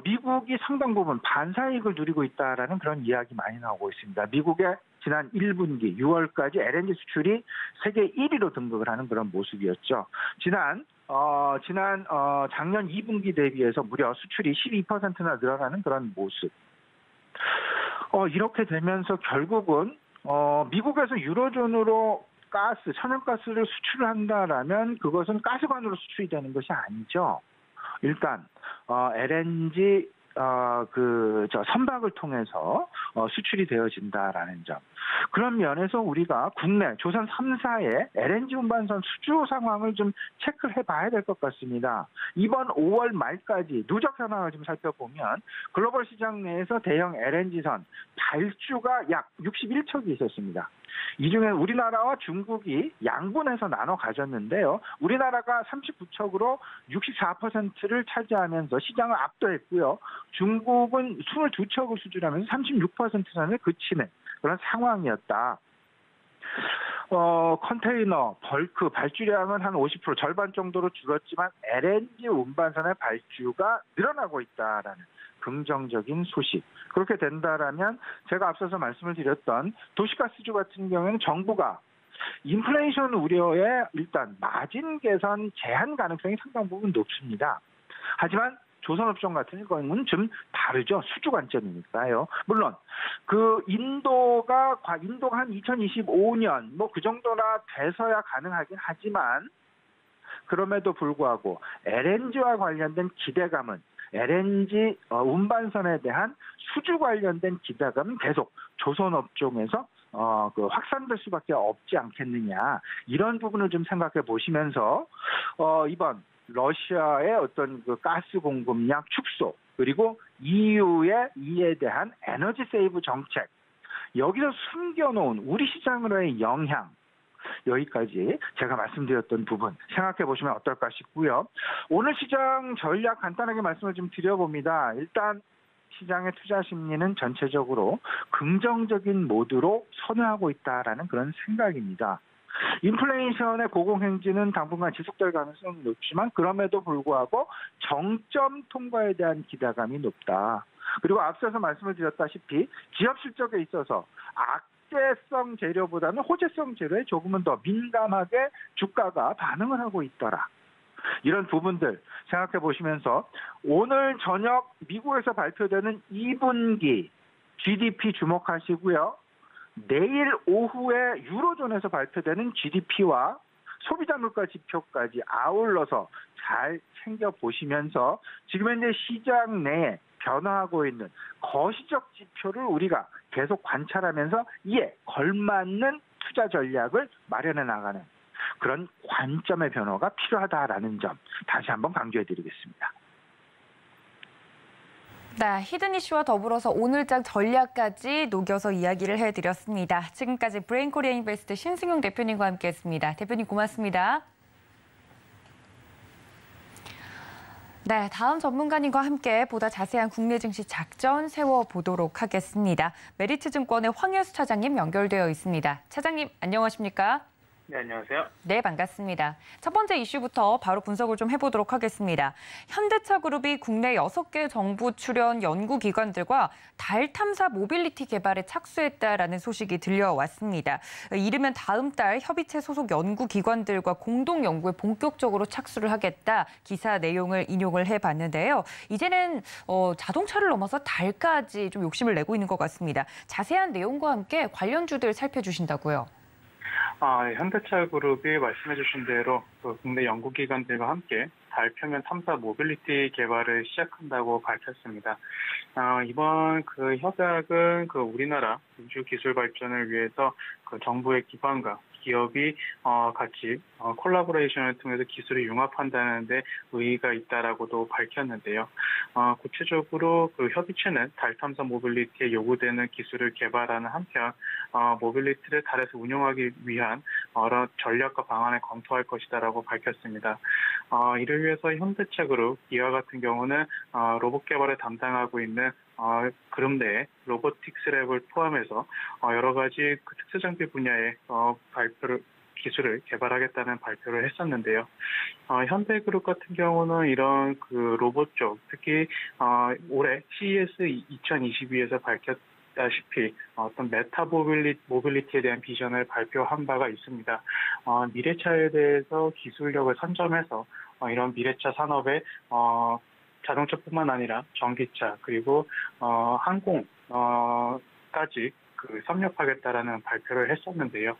미국이 상당 부분 반사이익을 누리고 있다라는 그런 이야기 많이 나오고 있습니다. 미국의 지난 1분기 6월까지 LNG 수출이 세계 1위로 등극을 하는 그런 모습이었죠. 작년 2분기 대비해서 무려 수출이 12%나 늘어나는 그런 모습. 이렇게 되면서 결국은 미국에서 유로존으로 천연가스를 수출을 한다라면 그것은 가스관으로 수출이 되는 것이 아니죠. 일단 LNG 선박을 통해서 수출이 되어진다라는 점. 그런 면에서 우리가 국내 조선 3사의 LNG 운반선 수주 상황을 좀 체크를 해봐야 될 것 같습니다. 이번 5월 말까지 누적 현황을 좀 살펴보면 글로벌 시장 내에서 대형 LNG선 발주가 약 61척이 있었습니다. 이 중에 우리나라와 중국이 양분해서 나눠 가졌는데요. 우리나라가 39척으로 64%를 차지하면서 시장을 압도했고요. 중국은 22척을 수주하면서 36%선을 그치는 그런 상황이었다. 컨테이너, 벌크 발주량은 한 50% 절반 정도로 줄었지만 LNG 운반선의 발주가 늘어나고 있다라는 긍정적인 소식. 그렇게 된다라면 제가 앞서서 말씀을 드렸던 도시가스주 같은 경우에는 정부가 인플레이션 우려에 일단 마진 개선 제한 가능성이 상당 부분 높습니다. 하지만 조선업종 같은 경우는 좀 다르죠. 수주 관점이니까요. 물론 인도가 한 2025년 그 정도나 돼서야 가능하긴 하지만 그럼에도 불구하고 LNG와 관련된 기대감은 LNG 운반선에 대한 수주 관련된 기대감은 계속 조선업종에서 확산될 수밖에 없지 않겠느냐. 이런 부분을 좀 생각해 보시면서 이번 러시아의 어떤 가스 공급량 축소 그리고 EU의 이에 대한 에너지 세이브 정책 여기서 숨겨놓은 우리 시장으로의 영향 여기까지 제가 말씀드렸던 부분 생각해 보시면 어떨까 싶고요. 오늘 시장 전략 간단하게 말씀을 좀 드려봅니다. 일단 시장의 투자 심리는 전체적으로 긍정적인 모드로 선회하고 있다라는 그런 생각입니다. 인플레이션의 고공행진은 당분간 지속될 가능성이 높지만 그럼에도 불구하고 정점 통과에 대한 기대감이 높다. 그리고 앞서서 말씀을 드렸다시피 기업 실적에 있어서 악재성 재료보다는 호재성 재료에 조금은 더 민감하게 주가가 반응을 하고 있더라. 이런 부분들 생각해 보시면서 오늘 저녁 미국에서 발표되는 2분기 GDP 주목하시고요. 내일 오후에 유로존에서 발표되는 GDP와 소비자 물가 지표까지 아울러서 잘 챙겨보시면서 지금 현재 시장 내에 변화하고 있는 거시적 지표를 우리가 계속 관찰하면서 이에 걸맞는 투자 전략을 마련해 나가는 그런 관점의 변화가 필요하다라는 점 다시 한번 강조해드리겠습니다. 네, 히든 이슈와 더불어서 오늘장 전략까지 녹여서 이야기를 해드렸습니다. 지금까지 브레인코리아 인베스트 신승용 대표님과 함께했습니다. 대표님 고맙습니다. 네, 다음 전문가님과 함께 보다 자세한 국내 증시 작전 세워보도록 하겠습니다. 메리츠증권의 황현수 차장님 연결되어 있습니다. 차장님 안녕하십니까? 네, 안녕하세요. 네, 반갑습니다. 첫 번째 이슈부터 바로 분석을 좀 해보도록 하겠습니다. 현대차그룹이 국내 6개 정부 출연 연구기관들과 달 탐사 모빌리티 개발에 착수했다라는 소식이 들려왔습니다. 이르면 다음 달 협의체 소속 연구기관들과 공동 연구에 본격적으로 착수를 하겠다 기사 내용을 인용을 해봤는데요. 이제는 자동차를 넘어서 달까지 좀 욕심을 내고 있는 것 같습니다. 자세한 내용과 함께 관련주들 살펴주신다고요. 현대차그룹이 말씀해주신 대로 국내 연구기관들과 함께 달 표면 탐사 모빌리티 개발을 시작한다고 밝혔습니다. 이번 그 협약은 우리나라 우주 기술 발전을 위해서 정부의 기관과 기업이 같이 콜라보레이션을 통해서 기술을 융합한다는 데 의의가 있다라고도 밝혔는데요. 구체적으로 협의체는 달 탐사 모빌리티에 요구되는 기술을 개발하는 한편 모빌리티를 달에서 운용하기 위한 여러 전략과 방안을 검토할 것이다라고 밝혔습니다. 이를 위해서 현대차그룹 이와 같은 경우는 로봇 개발을 담당하고 있는 그룹 내에 로보틱스랩을 포함해서 여러 가지 특수 장비 분야의 기술을 개발하겠다는 발표를 했었는데요. 현대그룹 같은 경우는 이런 로봇 쪽, 특히 올해 CES 2022에서 밝혔다시피 어떤 메타 모빌리티에 대한 비전을 발표한 바가 있습니다. 미래차에 대해서 기술력을 선점해서 이런 미래차 산업에 자동차뿐만 아니라 전기차 그리고 항공까지 섭렵하겠다라는 발표를 했었는데요.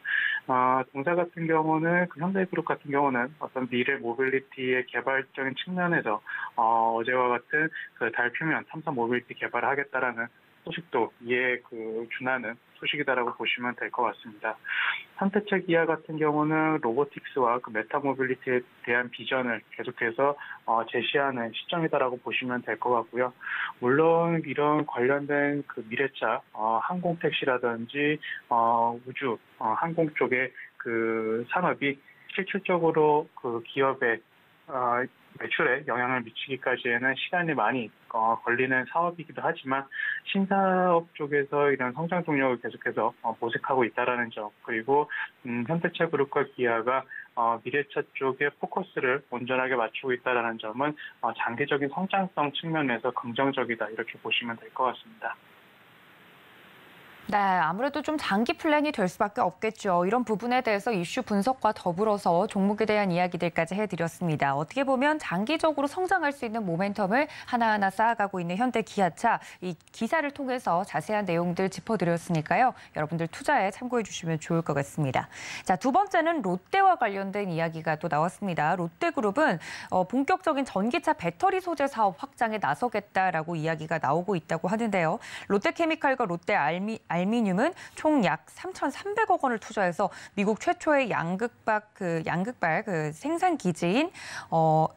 동사 같은 경우는 현대그룹 같은 경우는 어떤 미래 모빌리티의 개발적인 측면에서 어제와 같은 달 표면 탐사 모빌리티 개발을 하겠다라는 소식도 이에 준하는 소식이다라고 보시면 될 것 같습니다. 현대차 기아 같은 경우는 로보틱스와 메타 모빌리티에 대한 비전을 계속해서 제시하는 시점이다라고 보시면 될 것 같고요. 물론 이런 관련된 미래차 항공 택시라든지 우주 항공 쪽의 산업이 실질적으로 기업의 매출에 영향을 미치기까지에는 시간이 많이 걸리는 사업이기도 하지만 신사업 쪽에서 이런 성장 동력을 계속해서 모색하고 있다는 점, 그리고 현대차그룹과 기아가 미래차 쪽에 포커스를 온전하게 맞추고 있다는 점은 장기적인 성장성 측면에서 긍정적이다 이렇게 보시면 될 것 같습니다. 네, 아무래도 좀 장기 플랜이 될 수밖에 없겠죠. 이런 부분에 대해서 이슈 분석과 더불어서 종목에 대한 이야기들까지 해드렸습니다. 어떻게 보면 장기적으로 성장할 수 있는 모멘텀을 하나하나 쌓아가고 있는 현대기아차, 이 기사를 통해서 자세한 내용들 짚어드렸으니까요. 여러분들 투자에 참고해 주시면 좋을 것 같습니다. 자, 두 번째는 롯데와 관련된 이야기가 또 나왔습니다. 롯데그룹은 본격적인 전기차 배터리 소재 사업 확장에 나서겠다라고 이야기가 나오고 있다고 하는데요. 롯데케미칼과 롯데알미늄은 총 약 3,300억 원을 투자해서 미국 최초의 양극발 생산 기지인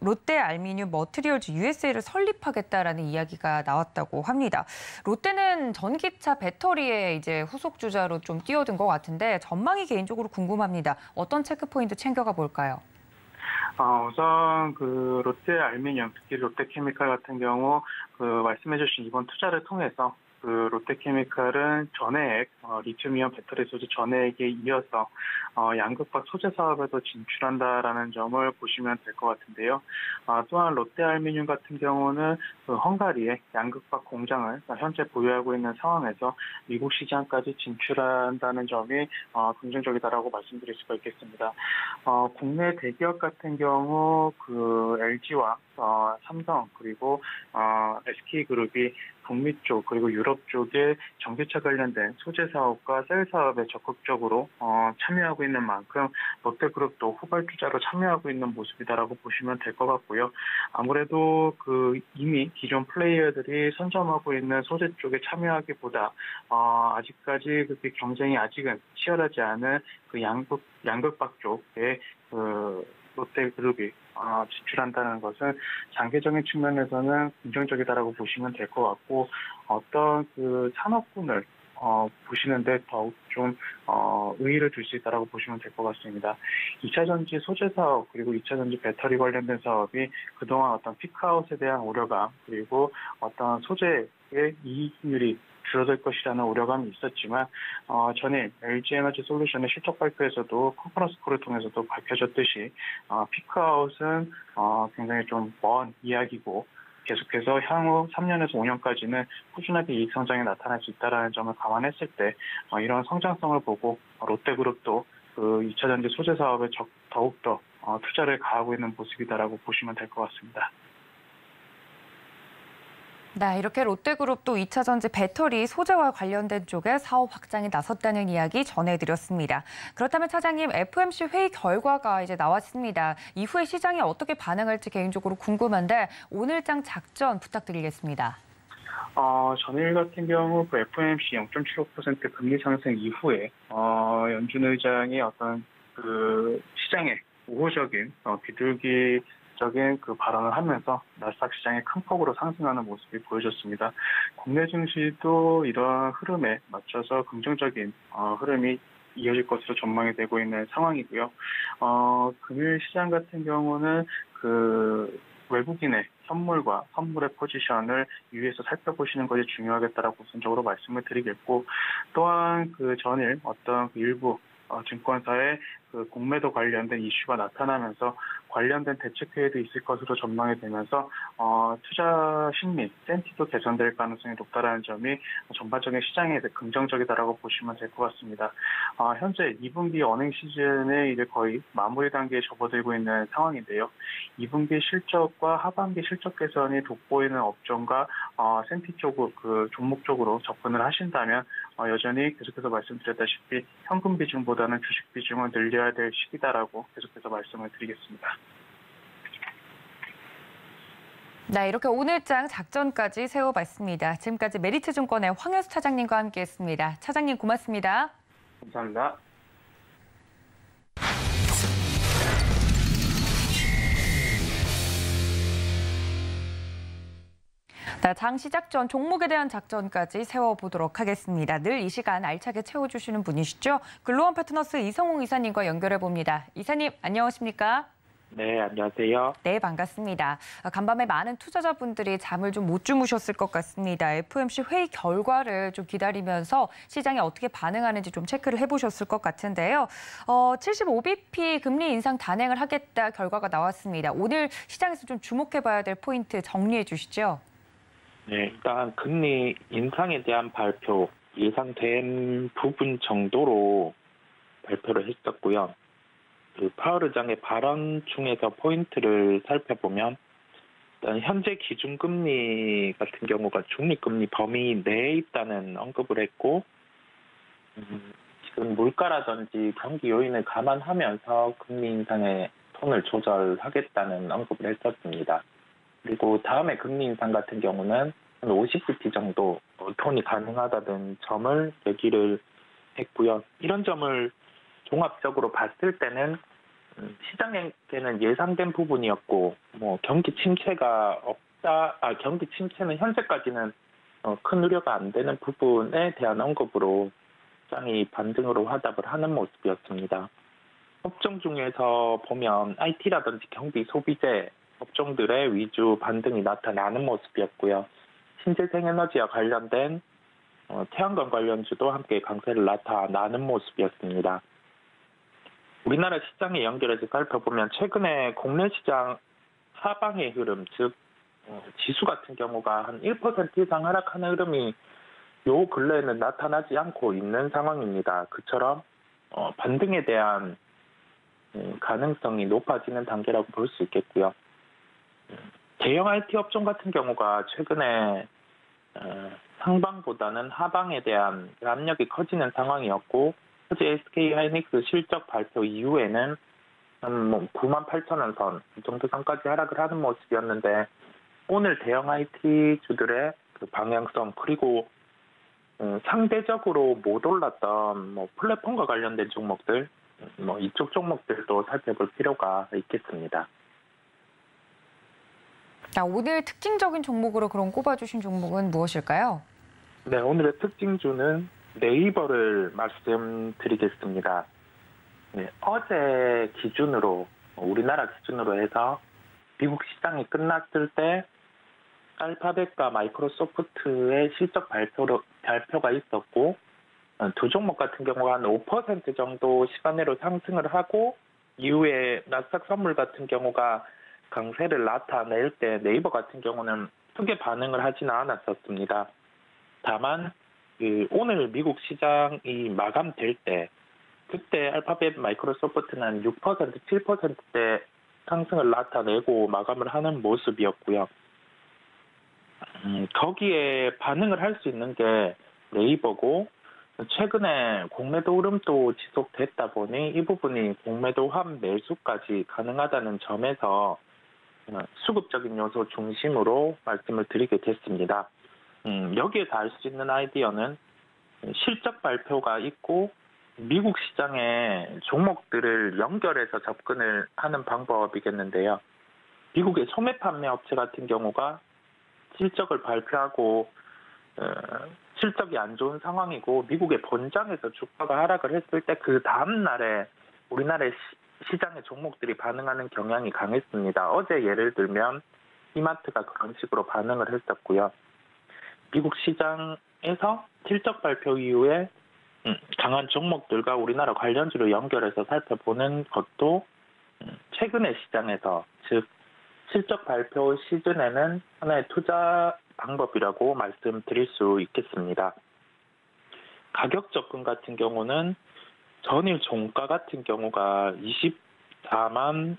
롯데알미늄 머티리얼즈 USA를 설립하겠다라는 이야기가 나왔다고 합니다. 롯데는 전기차 배터리에 이제 후속 주자로 좀 뛰어든 것 같은데 전망이 개인적으로 궁금합니다. 어떤 체크 포인트 챙겨가 볼까요? 우선 롯데알미늄, 특히 롯데케미칼 같은 경우 말씀해주신 이번 투자를 통해서 롯데케미칼은 전해액, 리튬이온 배터리 소재 전해액에 이어서 양극박 소재 사업에도 진출한다라는 점을 보시면 될 것 같은데요. 또한 롯데알미늄 같은 경우는 헝가리의 양극박 공장을 현재 보유하고 있는 상황에서 미국 시장까지 진출한다는 점이 긍정적이다라고 말씀드릴 수가 있겠습니다. 국내 대기업 같은 경우 LG와 삼성 그리고 SK그룹이 북미 쪽 그리고 유럽 쪽에 전기차 관련된 소재 사업과 셀 사업에 적극적으로 참여하고 있는 만큼 롯데그룹도 후발 투자로 참여하고 있는 모습이다라고 보시면 될 것 같고요. 아무래도 이미 기존 플레이어들이 선점하고 있는 소재 쪽에 참여하기보다 아직까지 그렇게 경쟁이 아직은 치열하지 않은 양극박 쪽에 롯데그룹이 진출한다는 것은 장기적인 측면에서는 긍정적이다라고 보시면 될 것 같고 어떤 산업군을 보시는데 더욱 좀 의의를 둘 수 있다라고 보시면 될 것 같습니다. 2차 전지 소재 사업 그리고 2차 전지 배터리 관련된 사업이 그동안 어떤 피크아웃에 대한 우려감 그리고 어떤 소재의 이익률이 줄어들 것이라는 우려감이 있었지만 전일 LG에너지솔루션의 실적 발표에서도 컨퍼런스 콜을 통해서도 밝혀졌듯이 피크아웃은 굉장히 좀 먼 이야기고 계속해서 향후 3년에서 5년까지는 꾸준하게 이익 성장이 나타날 수 있다는 점을 감안했을 때 이런 성장성을 보고 롯데그룹도 2차 전지 소재 사업에 더욱더 투자를 가하고 있는 모습이다라고 보시면 될 것 같습니다. 네, 이렇게 롯데그룹도 2차 전지 배터리 소재와 관련된 쪽에 사업 확장에 나섰다는 이야기 전해드렸습니다. 그렇다면 차장님, FOMC 회의 결과가 이제 나왔습니다. 이후에 시장이 어떻게 반응할지 개인적으로 궁금한데 오늘장 작전 부탁드리겠습니다. 전일 같은 경우 FOMC 0.75% 금리 상승 이후에 연준 의장이 어떤 시장에 우호적인 비둘기적인 발언을 하면서 나스닥 시장이 큰 폭으로 상승하는 모습이 보여졌습니다. 국내 증시도 이러한 흐름에 맞춰서 긍정적인 흐름이 이어질 것으로 전망이 되고 있는 상황이고요. 금요일 시장 같은 경우는 외국인의 현물과 선물의 포지션을 유의해서 살펴보시는 것이 중요하겠다라고 우선적으로 말씀을 드리겠고, 또한 전일 어떤 일부 증권사의 공매도 관련된 이슈가 나타나면서 관련된 대책회의도 있을 것으로 전망이 되면서 투자 심리, 센티도 개선될 가능성이 높다라는 점이 전반적인 시장에 긍정적이다라고 보시면 될 것 같습니다. 현재 2분기 어닝 시즌에 이제 거의 마무리 단계에 접어들고 있는 상황인데요. 2분기 실적과 하반기 실적 개선이 돋보이는 업종과 센티 쪽으로 종목 쪽으로 접근을 하신다면 여전히 계속해서 말씀드렸다시피 현금 비중보다는 주식 비중을 늘려야 될 시기다라고 계속해서 말씀을 드리겠습니다. 네, 이렇게 오늘장 작전까지 세워봤습니다. 지금까지 메리츠증권의 황현수 차장님과 함께했습니다. 차장님 고맙습니다. 감사합니다. 장 시작 전 종목에 대한 작전까지 세워보도록 하겠습니다. 늘 이 시간 알차게 채워주시는 분이시죠. 글로원 파트너스 이성웅 이사님과 연결해봅니다. 이사님 안녕하십니까? 네, 안녕하세요. 네, 반갑습니다. 간밤에 많은 투자자분들이 잠을 좀 못 주무셨을 것 같습니다. FOMC 회의 결과를 좀 기다리면서 시장이 어떻게 반응하는지 좀 체크를 해보셨을 것 같은데요. 75bp 금리 인상 단행을 하겠다 결과가 나왔습니다. 오늘 시장에서 좀 주목해봐야 될 포인트 정리해 주시죠. 네, 일단 금리 인상에 대한 발표 예상된 부분 정도로 발표를 했었고요. 파월 의장의 발언 중에서 포인트를 살펴보면 일단 현재 기준금리 같은 경우가 중립금리 범위 내에 있다는 언급을 했고, 지금 물가라든지 경기 요인을 감안하면서 금리 인상의 톤을 조절하겠다는 언급을 했었습니다. 그리고 다음에 금리 인상 같은 경우는 한 50bp 정도 톤이 가능하다는 점을 얘기를 했고요. 이런 점을 종합적으로 봤을 때는 시장에게는 예상된 부분이었고, 경기 침체가 없다, 경기 침체는 현재까지는 큰 우려가 안 되는 부분에 대한 언급으로 시장이 반등으로 화답을 하는 모습이었습니다. 업종 중에서 보면 IT라든지 경비 소비재 업종들의 위주 반등이 나타나는 모습이었고요. 신재생에너지와 관련된 태양광 관련주도 함께 강세를 나타나는 모습이었습니다. 우리나라 시장에 연결해서 살펴보면 최근에 국내 시장 하방의 흐름, 즉 지수 같은 경우가 한 1% 이상 하락하는 흐름이 요 근래에는 나타나지 않고 있는 상황입니다. 그처럼 반등에 대한 가능성이 높아지는 단계라고 볼 수 있겠고요. 대형 IT 업종 같은 경우가 최근에 상방보다는 하방에 대한 압력이 커지는 상황이었고, 어제 SK하이닉스 실적 발표 이후에는 98,000원 선 정도 선까지 하락을 하는 모습이었는데, 오늘 대형 IT 주들의 그 방향성, 그리고 상대적으로 못 올랐던 플랫폼과 관련된 종목들, 이쪽 종목들도 살펴볼 필요가 있겠습니다. 오늘 특징적인 종목으로 그럼 꼽아주신 종목은 무엇일까요? 네, 오늘의 특징주는 네이버를 말씀드리겠습니다. 네, 어제 기준으로, 우리나라 기준으로 해서 미국 시장이 끝났을 때 알파벳과 마이크로소프트의 실적 발표가 있었고, 두 종목 같은 경우가 한 5% 정도 시간 내로 상승을 하고, 이후에 나스닥 선물 같은 경우가 강세를 나타낼 때 네이버 같은 경우는 크게 반응을 하지는 않았었습니다. 다만 오늘 미국 시장이 마감될 때, 그때 알파벳 마이크로소프트는 6%, 7%대 상승을 나타내고 마감을 하는 모습이었고요. 거기에 반응을 할 수 있는 게 네이버고, 최근에 공매도 흐름도 지속됐다 보니 이 부분이 공매도 환 매수까지 가능하다는 점에서 수급적인 요소 중심으로 말씀을 드리게 됐습니다. 여기에서 알 수 있는 아이디어는 실적 발표가 있고 미국 시장의 종목들을 연결해서 접근을 하는 방법이겠는데요. 미국의 소매 판매 업체 같은 경우가 실적을 발표하고 실적이 안 좋은 상황이고 미국의 본장에서 주가가 하락을 했을 때 그 다음 날에 우리나라의 시장의 종목들이 반응하는 경향이 강했습니다. 어제 예를 들면 이마트가 그런 식으로 반응을 했었고요. 미국 시장에서 실적 발표 이후에 강한 종목들과 우리나라 관련주를 연결해서 살펴보는 것도 최근의 시장에서, 즉 실적 발표 시즌에는 하나의 투자 방법이라고 말씀드릴 수 있겠습니다. 가격 접근 같은 경우는 전일 종가 같은 경우가 24만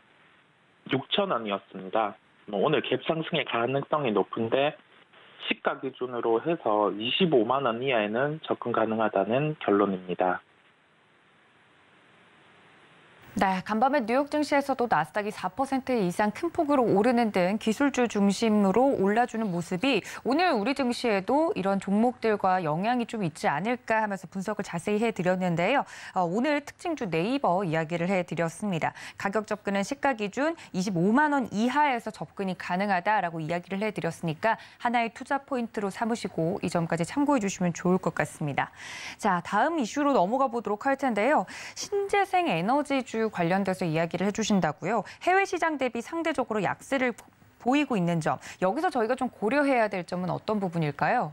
6천 원이었습니다. 오늘 갭 상승의 가능성이 높은데 시가 기준으로 해서 25만 원 이하에는 접근 가능하다는 결론입니다. 네, 간밤에 뉴욕 증시에서도 나스닥이 4% 이상 큰 폭으로 오르는 등 기술주 중심으로 올라주는 모습이 오늘 우리 증시에도 이런 종목들과 영향이 좀 있지 않을까 하면서 분석을 자세히 해드렸는데요. 오늘 특징주 네이버 이야기를 해드렸습니다. 가격 접근은 시가 기준 25만 원 이하에서 접근이 가능하다라고 이야기를 해드렸으니까 하나의 투자 포인트로 삼으시고 이 점까지 참고해 주시면 좋을 것 같습니다. 자, 다음 이슈로 넘어가 보도록 할 텐데요. 신재생 에너지주 관련돼서 이야기를 해주신다고요. 해외 시장 대비 상대적으로 약세를 보이고 있는 점, 여기서 저희가 좀 고려해야 될 점은 어떤 부분일까요?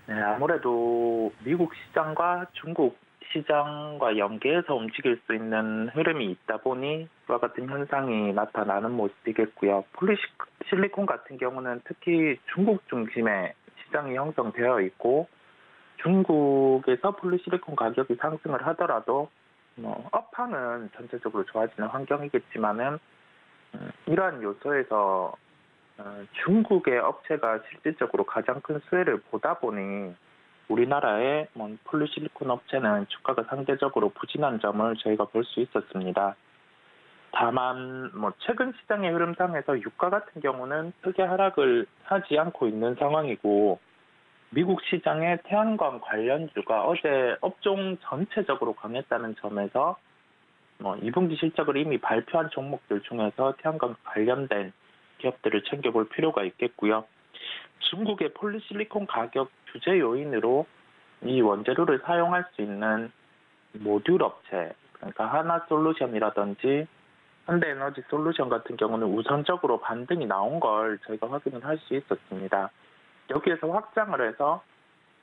네, 아무래도 미국 시장과 중국 시장과 연계해서 움직일 수 있는 흐름이 있다 보니 그와 같은 현상이 나타나는 모습이겠고요. 폴리실리콘 같은 경우는 특히 중국 중심의 시장이 형성되어 있고, 중국에서 폴리실리콘 가격이 상승을 하더라도 업황은 전체적으로 좋아지는 환경이겠지만은 이러한 요소에서 중국의 업체가 실질적으로 가장 큰 수혜를 보다 보니 우리나라의 폴리실리콘 업체는 주가가 상대적으로 부진한 점을 저희가 볼 수 있었습니다. 다만 최근 시장의 흐름상에서 유가 같은 경우는 크게 하락을 하지 않고 있는 상황이고, 미국 시장의 태양광 관련주가 어제 업종 전체적으로 강했다는 점에서 2분기 실적을 이미 발표한 종목들 중에서 태양광 관련된 기업들을 챙겨볼 필요가 있겠고요. 중국의 폴리실리콘 가격 규제 요인으로 이 원재료를 사용할 수 있는 모듈 업체, 그러니까 하나솔루션이라든지 현대에너지 솔루션 같은 경우는 우선적으로 반등이 나온 걸 저희가 확인을 할 수 있었습니다. 여기에서 확장을 해서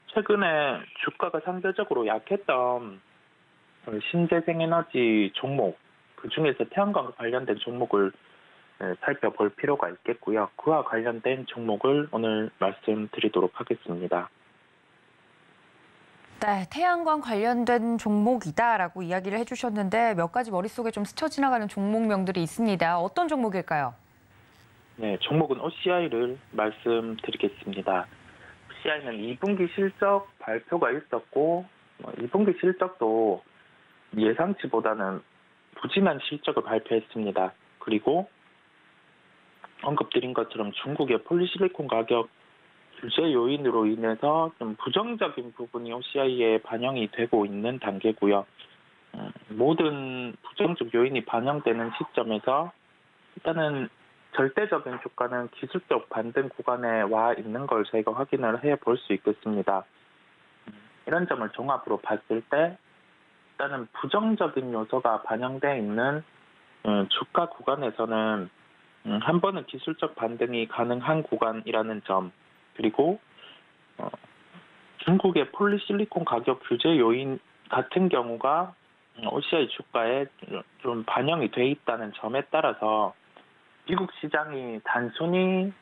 최근에 주가가 상대적으로 약했던 신재생에너지 종목, 그중에서 태양광과 관련된 종목을 살펴볼 필요가 있겠고요. 그와 관련된 종목을 오늘 말씀드리도록 하겠습니다. 네, 태양광 관련된 종목이다라고 이야기를 해주셨는데 몇 가지 머릿속에 좀 스쳐 지나가는 종목명들이 있습니다. 어떤 종목일까요? 네, 종목은 OCI를 말씀드리겠습니다. OCI는 2분기 실적 발표가 있었고 2분기 실적도 예상치보다는 부진한 실적을 발표했습니다. 그리고 언급드린 것처럼 중국의 폴리실리콘 가격 규제 요인으로 인해서 좀 부정적인 부분이 OCI에 반영이 되고 있는 단계고요. 모든 부정적 요인이 반영되는 시점에서 일단은 절대적인 주가는 기술적 반등 구간에 와 있는 걸 저희가 확인을 해볼 수 있겠습니다. 이런 점을 종합으로 봤을 때 일단은 부정적인 요소가 반영되어 있는 주가 구간에서는 한 번은 기술적 반등이 가능한 구간이라는 점, 그리고 중국의 폴리실리콘 가격 규제 요인 같은 경우가 OCI 주가에 좀 반영이 돼 있다는 점에 따라서 미국 시장이 단순히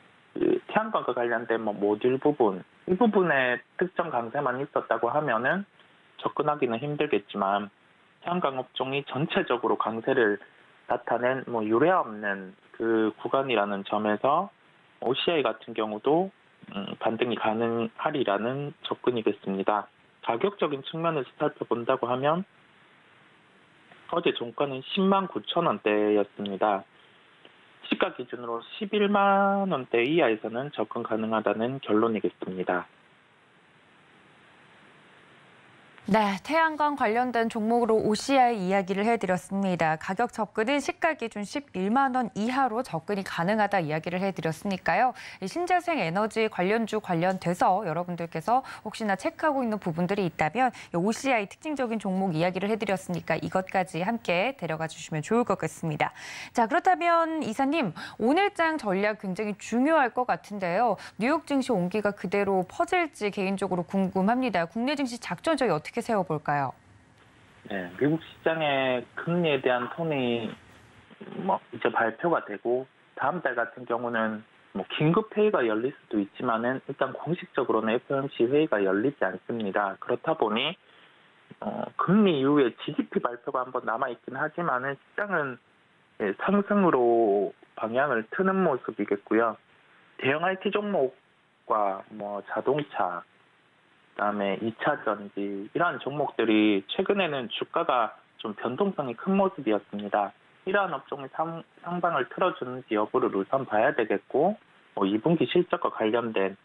태양광과 관련된 모듈 부분, 이 부분에 특정 강세만 있었다고 하면은 접근하기는 힘들겠지만 태양광 업종이 전체적으로 강세를 나타낸 유례 없는 그 구간이라는 점에서 OCI 같은 경우도 반등이 가능하리라는 접근이겠습니다. 가격적인 측면에서 살펴본다고 하면 어제 종가는 10만 9천 원대였습니다. 시가 기준으로 11만 원대 이하에서는 접근 가능하다는 결론이겠습니다. 네, 태양광 관련된 종목으로 OCI 이야기를 해드렸습니다. 가격 접근은 시가 기준 11만 원 이하로 접근이 가능하다 이야기를 해드렸으니까요. 신재생 에너지 관련주 관련돼서 여러분들께서 혹시나 체크하고 있는 부분들이 있다면 OCI 특징적인 종목 이야기를 해드렸으니까 이것까지 함께 데려가 주시면 좋을 것 같습니다. 자, 그렇다면 이사님, 오늘장 전략 굉장히 중요할 것 같은데요. 뉴욕 증시 온기가 그대로 퍼질지 개인적으로 궁금합니다. 국내 증시 작전 저희 어떻게 세워볼까요? 네, 미국 시장의 금리에 대한 톤이 이제 발표가 되고 다음 달 같은 경우는 긴급 회의가 열릴 수도 있지만은 일단 공식적으로는 FOMC 회의가 열리지 않습니다. 그렇다 보니 금리 이후에 GDP 발표가 한번 남아 있긴 하지만은 시장은 상승으로 방향을 트는 모습이겠고요. 대형 IT 종목과 자동차, 그다음에 2차 전지 이러한 종목들이 최근에는 주가가 좀 변동성이 큰 모습이었습니다. 이러한 업종의 상방을 틀어주는지 여부를 우선 봐야 되겠고 2분기 실적과 관련된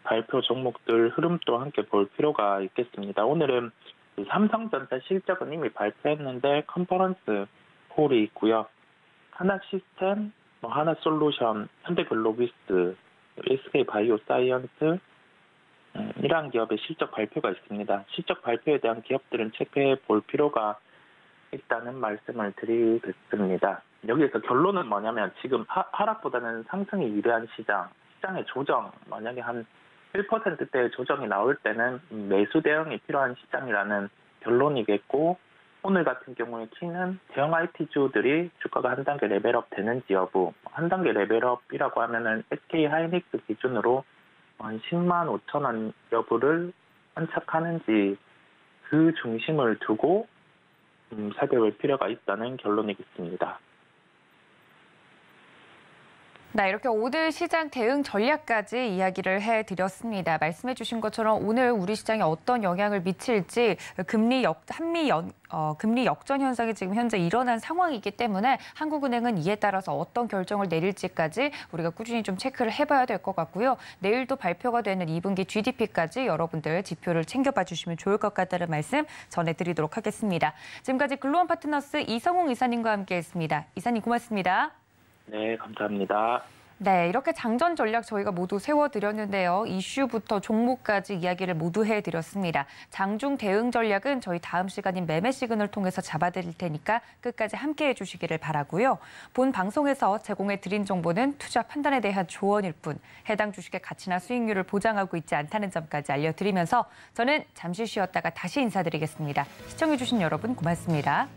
발표 종목들 흐름도 함께 볼 필요가 있겠습니다. 오늘은 삼성전자 실적은 이미 발표했는데 컨퍼런스 콜이 있고요. 하나시스템, 하나솔루션, 현대글로비스, SK바이오사이언스 이러한 기업의 실적 발표가 있습니다. 실적 발표에 대한 기업들은 체크해 볼 필요가 있다는 말씀을 드리겠습니다. 여기에서 결론은 뭐냐면 지금 하락보다는 상승이 유리한 시장의 조정, 만약에 한 1%대의 조정이 나올 때는 매수 대응이 필요한 시장이라는 결론이겠고, 오늘 같은 경우에 키는 대형 IT주들이 주가가 한 단계 레벨업 되는지 여부, 한 단계 레벨업이라고 하면은 SK 하이닉스 기준으로 한 10만 5천 원 여부를 안착하는지 그 중심을 두고 살펴볼 필요가 있다는 결론이겠습니다. 네, 이렇게 오늘 시장 대응 전략까지 이야기를 해드렸습니다. 말씀해 주신 것처럼 오늘 우리 시장에 어떤 영향을 미칠지 금리 역전 현상이 지금 현재 일어난 상황이기 때문에 한국은행은 이에 따라서 어떤 결정을 내릴지까지 우리가 꾸준히 좀 체크를 해봐야 될 것 같고요. 내일도 발표가 되는 2분기 GDP까지 여러분들 지표를 챙겨봐 주시면 좋을 것 같다는 말씀 전해드리도록 하겠습니다. 지금까지 글로원 파트너스 이성웅 이사님과 함께했습니다. 이사님 고맙습니다. 네, 감사합니다. 네, 이렇게 장전 전략 저희가 모두 세워드렸는데요. 이슈부터 종목까지 이야기를 모두 해드렸습니다. 장중 대응 전략은 저희 다음 시간인 매매 시그널을 통해서 잡아드릴 테니까 끝까지 함께해 주시기를 바라고요. 본 방송에서 제공해드린 정보는 투자 판단에 대한 조언일 뿐 해당 주식의 가치나 수익률을 보장하고 있지 않다는 점까지 알려드리면서 저는 잠시 쉬었다가 다시 인사드리겠습니다. 시청해주신 여러분 고맙습니다.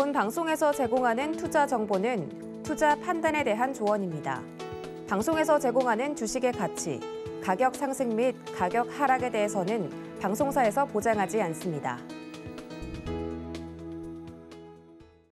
본 방송에서 제공하는 투자 정보는 투자 판단에 대한 조언입니다. 방송에서 제공하는 주식의 가치, 가격 상승 및 가격 하락에 대해서는 방송사에서 보장하지 않습니다.